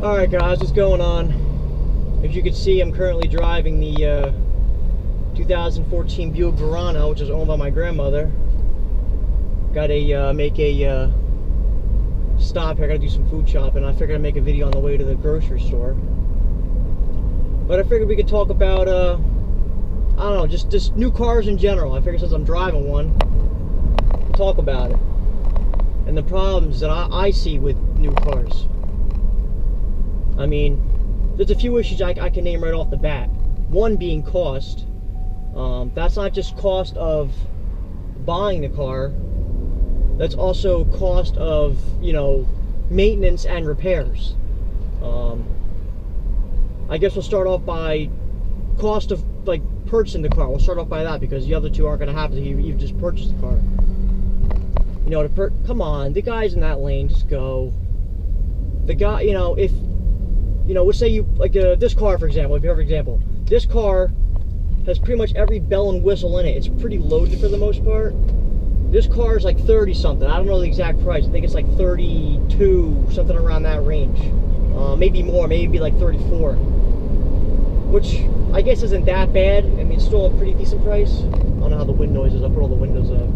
Alright guys, what's going on? As you can see, I'm currently driving the 2014 Buick Verano, which is owned by my grandmother. Gotta make a stop here. I gotta do some food shopping. I figured I'd make a video on the way to the grocery store. But I figured we could talk about, I don't know, just new cars in general. I figured since I'm driving one, we'll talk about it. And the problems that I see with new cars. I mean, there's a few issues I can name right off the bat. One being cost. That's not just cost of buying the car. That's also cost of, you know, maintenance and repairs. I guess we'll start off by cost of, like, purchasing the car. We'll start off by that because the other two aren't going to happen if you've just purchased the car. You know, come on, the guy's in that lane, just go. The guy, you know, if, you know, let's say you, like this car, for example, this car has pretty much every bell and whistle in it. It's pretty loaded for the most part. This car is like 30 something. I don't know the exact price. I think it's like 32, something around that range. Maybe more, maybe like 34. Which I guess isn't that bad. I mean, it's still a pretty decent price. I don't know how the wind noise is. I'll put all the windows up.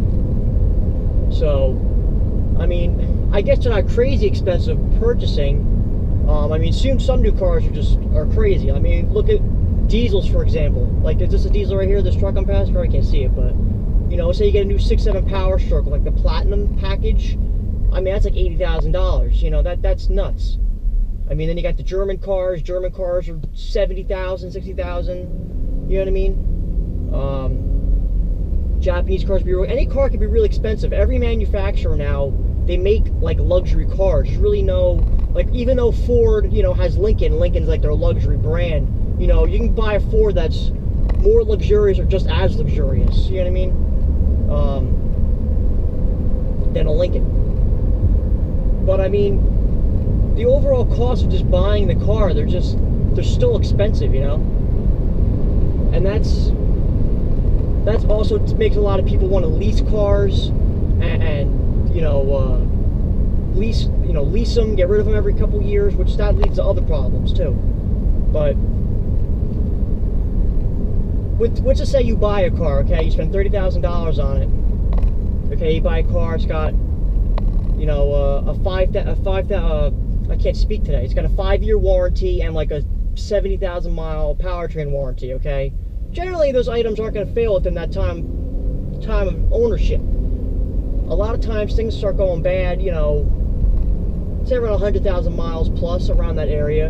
So, I mean, I guess they're not crazy expensive purchasing. I mean, some new cars are crazy. I mean, look at diesels, for example. Like, is this a diesel right here? This truck I'm passing? Probably can't see it, but, you know, say you get a new 6.7 Power Stroke, like the Platinum package. I mean, that's like $80,000. You know, that's nuts. I mean, then you got the German cars. German cars are $70,000, $60,000. You know what I mean? Japanese cars any car can be really expensive. Every manufacturer now, they make like luxury cars. There's really no, like, even though Ford, you know, has Lincoln's like their luxury brand. You know, you can buy a Ford that's more luxurious or just as luxurious. You know what I mean? Than a Lincoln. But I mean, the overall cost of just buying the car, they're still expensive, you know? And that's also makes a lot of people want to lease cars and you know, lease them, get rid of them every couple years, which that leads to other problems too. But let's just say you buy a car, okay? You spend $30,000 on it. Okay, you buy a car. It's got, you know, I can't speak today. It's got a 5-year warranty and like a 70,000 mile powertrain warranty. Okay, generally those items aren't going to fail within that time of ownership. A lot of times things start going bad, you know, say around 100,000 miles plus, around that area.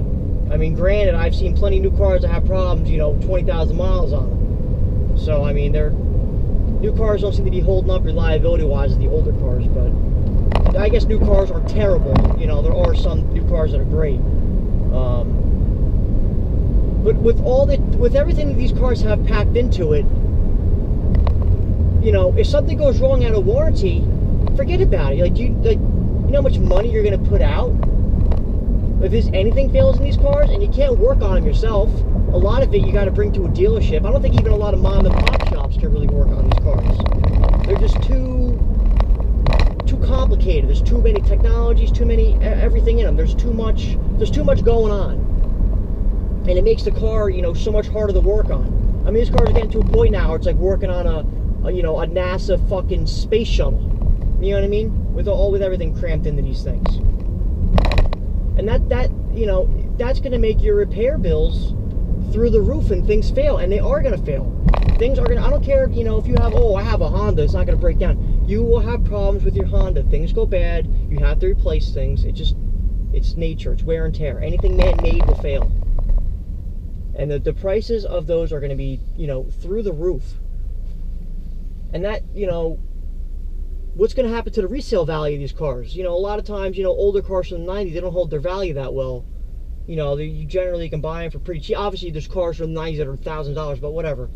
I mean, granted, I've seen plenty of new cars that have problems, you know, 20,000 miles on them. So, I mean, new cars don't seem to be holding up reliability-wise as the older cars, but I guess new cars are terrible. You know, there are some new cars that are great. But with everything that these cars have packed into it, you know, if something goes wrong out of warranty, forget about it. Like, you know how much money you're going to put out if anything fails in these cars, and you can't work on them yourself. A lot of it you got to bring to a dealership. I don't think even a lot of mom and pop shops can really work on these cars. They're just too complicated. There's too many technologies, too many everything in them. There's too much going on, and it makes the car, you know, so much harder to work on. I mean, these cars are getting to a point now where it's like working on a NASA fucking space shuttle. You know what I mean? With everything cramped into these things. And that you know, that's going to make your repair bills through the roof, and things fail, and they are going to fail. Things are going to, I don't care, you know, if you have, I have a Honda, it's not going to break down. You will have problems with your Honda. Things go bad, you have to replace things. It's nature, it's wear and tear. Anything man-made will fail. And the prices of those are going to be, you know, through the roof. And that, you know, what's going to happen to the resale value of these cars? You know, a lot of times, you know, older cars from the 90s, they don't hold their value that well. You know, you generally can buy them for pretty cheap. Obviously, there's cars from the 90s that are $1,000, but whatever.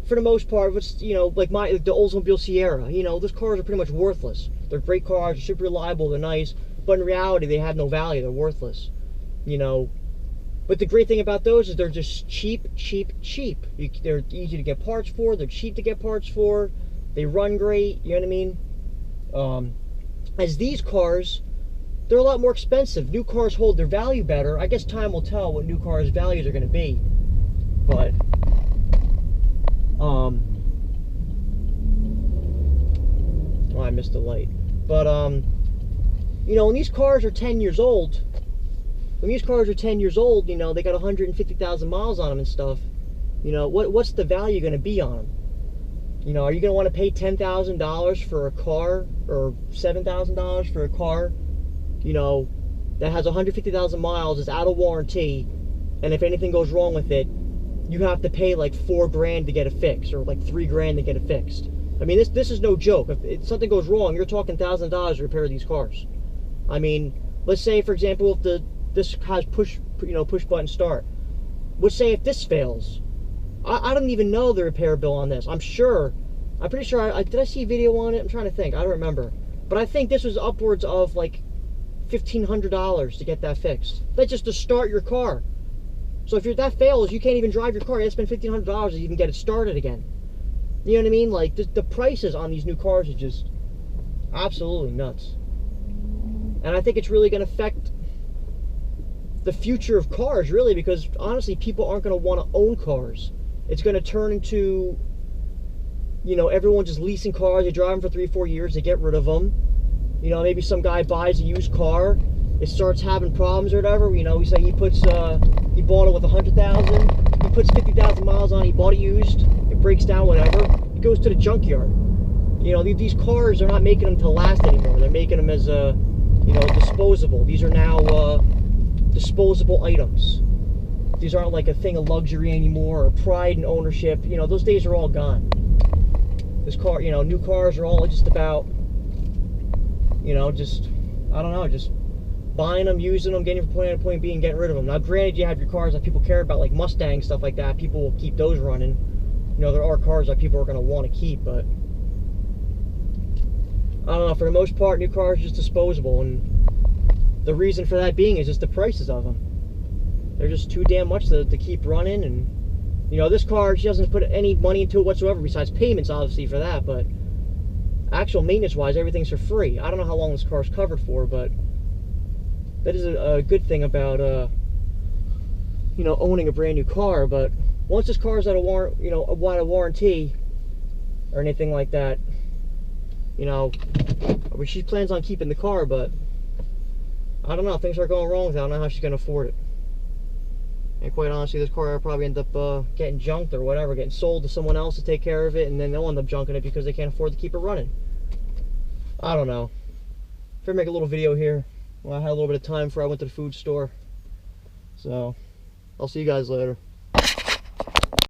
For the most part, you know, like the Oldsmobile Sierra, you know, those cars are pretty much worthless. They're great cars, they're super reliable, they're nice, but in reality, they have no value, they're worthless. You know, but the great thing about those is they're just cheap. They're easy to get parts for, they're cheap to get parts for, they run great, you know what I mean? As these cars, they're a lot more expensive. New cars hold their value better. I guess time will tell what new cars' values are going to be. But, oh, I missed the light. But, you know, when these cars are 10 years old, you know, they got 150,000 miles on them and stuff. You know, what's the value going to be on them? You know, are you going to want to pay $10,000 for a car, or $7,000 for a car, you know, that has 150,000 miles, is out of warranty, and if anything goes wrong with it, you have to pay like $4 grand to get it fixed, or like $3 grand to get it fixed. I mean, this is no joke. If something goes wrong, you're talking $1,000 to repair these cars. I mean, let's say, for example, if this has push button start. Let's say if this fails. I don't even know the repair bill on this. I'm pretty sure, did I see a video on it? I'm trying to think. I don't remember. But I think this was upwards of like $1,500 to get that fixed. That's just to start your car. So if that fails, you can't even drive your car. You have to spend $1,500 to even get it started again. You know what I mean? Like, the prices on these new cars are just absolutely nuts. And I think it's really going to affect the future of cars, really, because honestly, people aren't going to want to own cars. It's going to turn into, you know, everyone just leasing cars. They drive them for 3-4 years, they get rid of them. You know, maybe some guy buys a used car, it starts having problems or whatever. You know, we say he bought it with 100,000, he puts 50,000 miles on it, he bought it used, it breaks down, whatever, it goes to the junkyard. You know, these cars, they're not making them to last anymore. They're making them as you know, disposable. These are now disposable items. These aren't like a thing of luxury anymore, or pride in ownership. You know, those days are all gone. This car, you know, new cars are all just about, you know, just, I don't know, just buying them, using them, getting from point A to point B, and getting rid of them. Now, granted, you have your cars that people care about, like Mustangs, stuff like that. People will keep those running. You know, there are cars that people are going to want to keep, but I don't know, for the most part, new cars are just disposable, and the reason for that being is just the prices of them. They're just too damn much to keep running, and, you know, this car, she doesn't put any money into it whatsoever, besides payments, obviously, for that, but actual maintenance-wise, everything's for free. I don't know how long this car's covered for, but that is a good thing about, you know, owning a brand new car. But once this car's out of warranty, or anything like that, you know, she plans on keeping the car, but I don't know, things are going wrong with it. I don't know how she's going to afford it. And quite honestly, this car will probably end up getting junked or whatever, getting sold to someone else to take care of it, and then they'll end up junking it because they can't afford to keep it running. I don't know. If I make a little video here, well, I had a little bit of time before I went to the food store. So, I'll see you guys later.